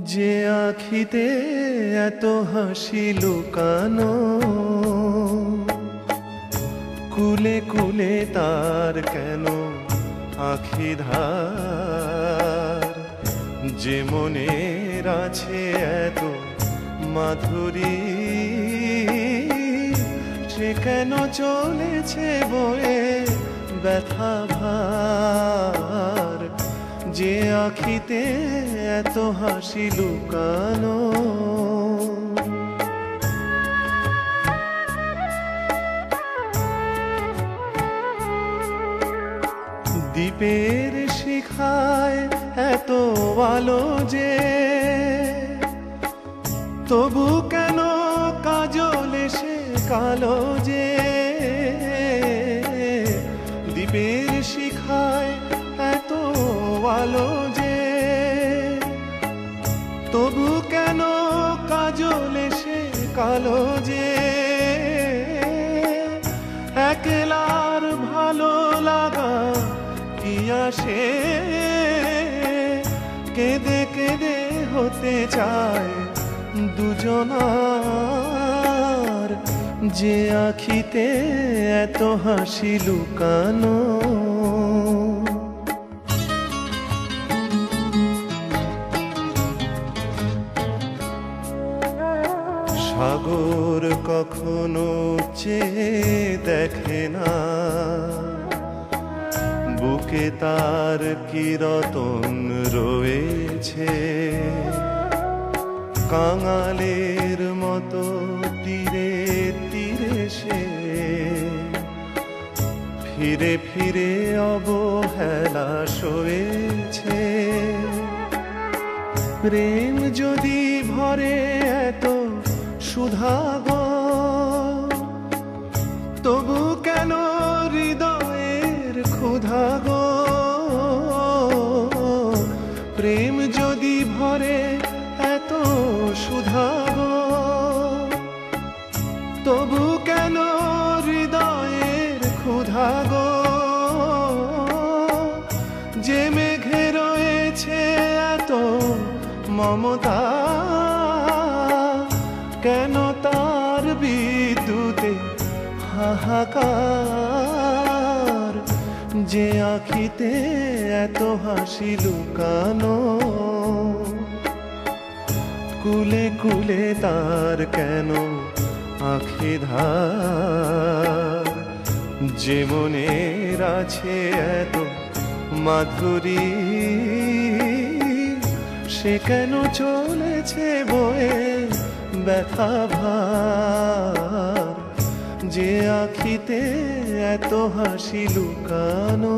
যে আখিতে এত হাসি লুকানো, কুলে কুলে তার কেন আখি ধার। যে মনের আছে এত মাধুরী, সে কেন চলেছে বয়ে ব্যথা ভার। যে আখিতে এত হাসি লুকানো, দ্বীপের শিখায় এত আলো যে, তবু কেন কাজল এসে কালো যে। দ্বীপের শিখায় এত আলো যে, তবু কেন কাজল এসে কালো যে। একলার ভালো লাগা কি আসে, কেঁদে কেঁদে হতে চায় দুজনার। যে আখিতে এত হাসি লুকানো, সাগর কখনো চেয়ে দেখে না, বুকে তার কি রতন রয়েছে। কাঙালের মতো তীরে তীরে সে, ফিরে ফিরে অবহেলা সয়েছে। প্রেম যদি ভরে এত সুধা গো, তবু কেন হৃদয়ের ক্ষুধা গো। প্রেম যদি ভরে এত সুধা গো, তবু কেন হৃদয়ের ক্ষুধা গো। যে মেঘে রয়েছে এত মমতা, কেন তার বিদ্যুতে হাহাকার। যে আখিতে এত হাসি লুকানো, কুলে কুলে তার কেন আখি ধার। যে মনের আছে এত মাধুরী, সে কেন চলেছে বয়ে ব্যথা ভার। যে আখিতে এত হাসি লুকানো।